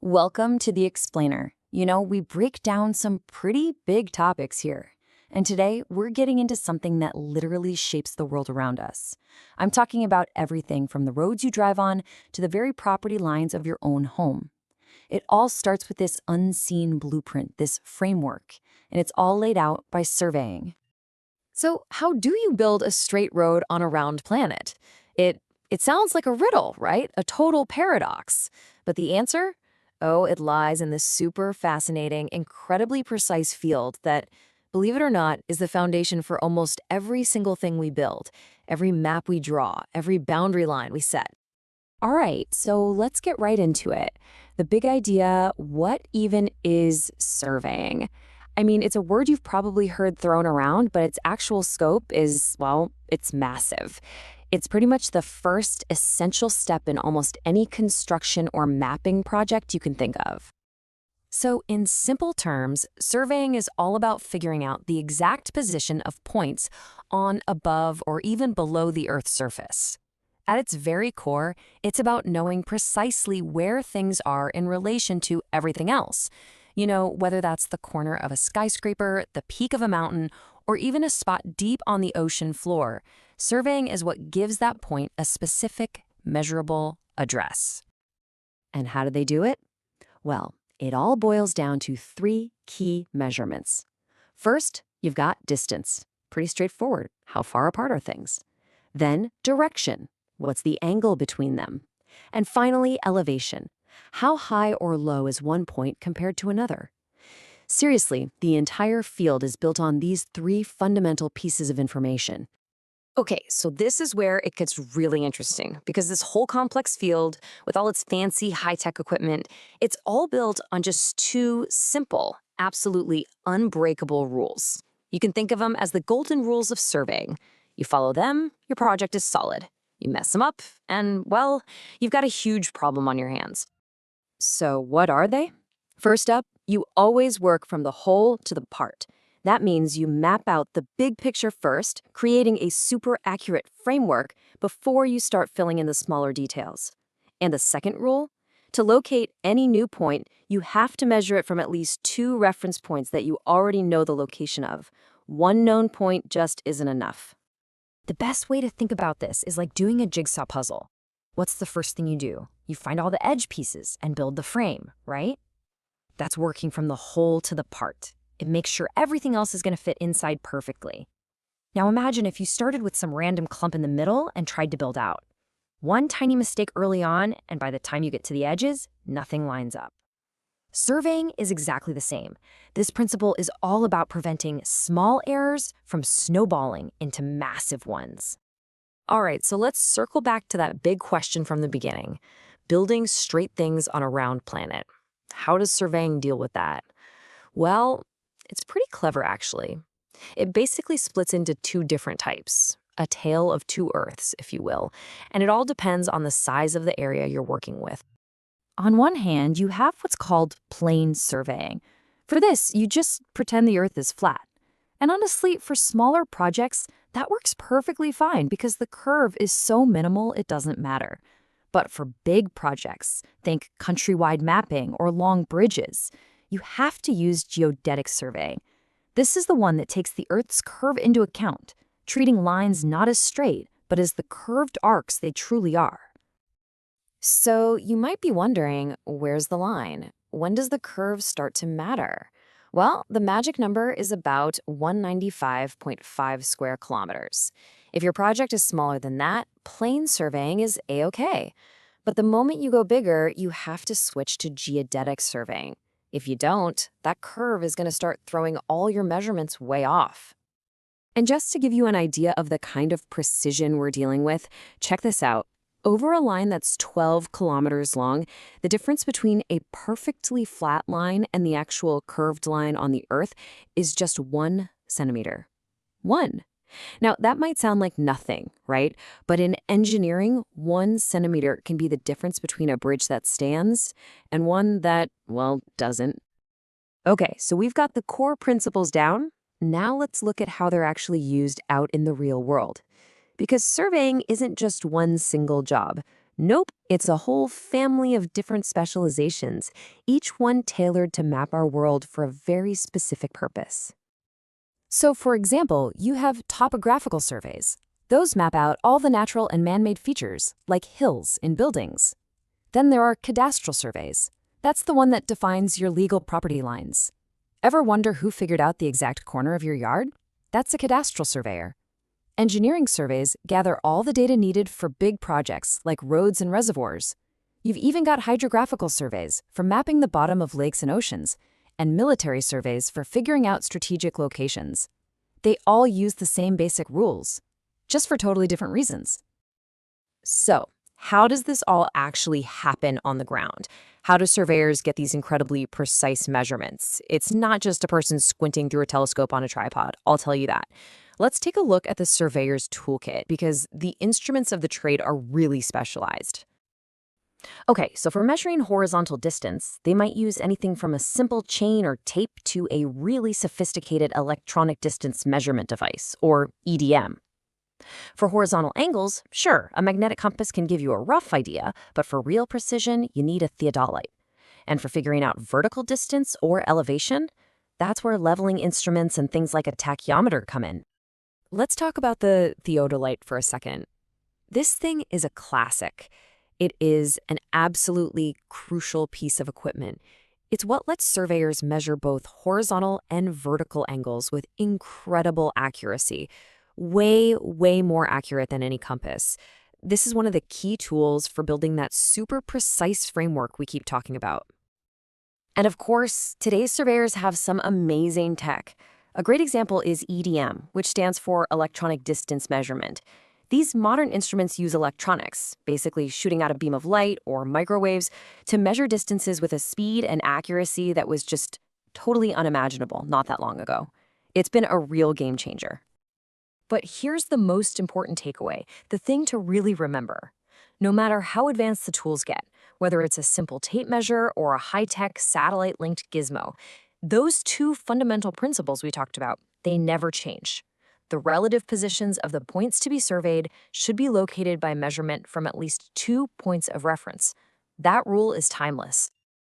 Welcome to The Explainer. We break down some pretty big topics here. And today, we're getting into something that literally shapes the world around us. I'm talking about everything from the roads you drive on to the very property lines of your own home. It all starts with this unseen blueprint, this framework, and it's all laid out by surveying. So how do you build a straight road on a round planet? It sounds like a riddle, right? A total paradox. But the answer? Oh, it lies in this super fascinating, incredibly precise field that, believe it or not, is the foundation for almost every single thing we build, every map we draw, every boundary line we set. All right, so let's get right into it. The big idea, what even is surveying? I mean, it's a word you've probably heard thrown around, but its actual scope is, well, it's massive. It's pretty much the first essential step in almost any construction or mapping project you can think of. So, in simple terms, surveying is all about figuring out the exact position of points on, above, or even below the Earth's surface. At its very core, it's about knowing precisely where things are in relation to everything else. Whether that's the corner of a skyscraper, the peak of a mountain, or even a spot deep on the ocean floor, surveying is what gives that point a specific, measurable address. And how do they do it? Well, it all boils down to three key measurements. First, you've got distance. Pretty straightforward. How far apart are things? Then, direction. What's the angle between them? And finally, elevation. How high or low is one point compared to another? Seriously, the entire field is built on these three fundamental pieces of information. Okay, so this is where it gets really interesting because this whole complex field, with all its fancy high-tech equipment, it's all built on just two simple, absolutely unbreakable rules. You can think of them as the golden rules of surveying. You follow them, your project is solid. You mess them up, and, well, you've got a huge problem on your hands. So what are they? First up, you always work from the whole to the part. That means you map out the big picture first, creating a super accurate framework before you start filling in the smaller details. And the second rule? To locate any new point, you have to measure it from at least two reference points that you already know the location of. One known point just isn't enough. The best way to think about this is like doing a jigsaw puzzle. What's the first thing you do? You find all the edge pieces and build the frame, right? That's working from the whole to the part. It makes sure everything else is going to fit inside perfectly. Now imagine if you started with some random clump in the middle and tried to build out. One tiny mistake early on, and by the time you get to the edges, nothing lines up. Surveying is exactly the same. This principle is all about preventing small errors from snowballing into massive ones. All right, so let's circle back to that big question from the beginning. Building straight things on a round planet. How does surveying deal with that? Well, it's pretty clever, actually. It basically splits into two different types, a tale of two Earths, if you will, and it all depends on the size of the area you're working with. On one hand, you have what's called plane surveying. For this, you just pretend the Earth is flat. And honestly, for smaller projects, that works perfectly fine because the curve is so minimal it doesn't matter. But for big projects, think countrywide mapping or long bridges, you have to use geodetic surveying. This is the one that takes the Earth's curve into account, treating lines not as straight, but as the curved arcs they truly are. So you might be wondering, where's the line? When does the curve start to matter? Well, the magic number is about 195.5 square kilometers. If your project is smaller than that, plane surveying is A-okay. But the moment you go bigger, you have to switch to geodetic surveying. If you don't, that curve is going to start throwing all your measurements way off. And just to give you an idea of the kind of precision we're dealing with, check this out. Over a line that's 12 kilometers long, the difference between a perfectly flat line and the actual curved line on the Earth is just 1 centimeter. 1. Now, that might sound like nothing, right? But in engineering, 1 centimeter can be the difference between a bridge that stands and one that, well, doesn't. Okay, so we've got the core principles down. Now let's look at how they're actually used out in the real world. Because surveying isn't just one single job. Nope, it's a whole family of different specializations, each one tailored to map our world for a very specific purpose. So, for example, you have topographical surveys. Those map out all the natural and man-made features, like hills in buildings. Then there are cadastral surveys. That's the one that defines your legal property lines. Ever wonder who figured out the exact corner of your yard? That's a cadastral surveyor. Engineering surveys gather all the data needed for big projects like roads and reservoirs. You've even got hydrographical surveys for mapping the bottom of lakes and oceans, and military surveys for figuring out strategic locations. They all use the same basic rules, just for totally different reasons. So, how does this all actually happen on the ground? How do surveyors get these incredibly precise measurements? It's not just a person squinting through a telescope on a tripod, I'll tell you that. Let's take a look at the surveyor's toolkit because the instruments of the trade are really specialized. Okay, so for measuring horizontal distance, they might use anything from a simple chain or tape to a really sophisticated electronic distance measurement device, or EDM. For horizontal angles, sure, a magnetic compass can give you a rough idea, but for real precision, you need a theodolite. And for figuring out vertical distance or elevation, that's where leveling instruments and things like a tachyometer come in. Let's talk about the theodolite for a second. This thing is a classic. It is an absolutely crucial piece of equipment. It's what lets surveyors measure both horizontal and vertical angles with incredible accuracy. Way, way more accurate than any compass. This is one of the key tools for building that super precise framework we keep talking about. And of course, today's surveyors have some amazing tech. A great example is EDM, which stands for electronic distance measurement. These modern instruments use electronics, basically shooting out a beam of light or microwaves, to measure distances with a speed and accuracy that was just totally unimaginable not that long ago. It's been a real game changer. But here's the most important takeaway, the thing to really remember. No matter how advanced the tools get, whether it's a simple tape measure or a high-tech satellite-linked gizmo, those two fundamental principles we talked about, they never change. The relative positions of the points to be surveyed should be located by measurement from at least 2 points of reference. That rule is timeless.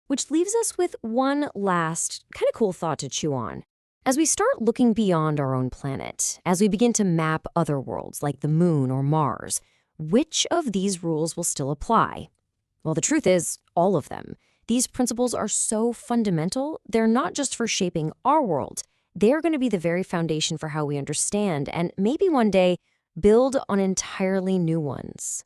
Which leaves us with one last, kind of cool thought to chew on. As we start looking beyond our own planet, as we begin to map other worlds like the Moon or Mars, which of these rules will still apply? Well, the truth is, all of them. These principles are so fundamental, they're not just for shaping our world. They're going to be the very foundation for how we understand and maybe one day build on entirely new ones.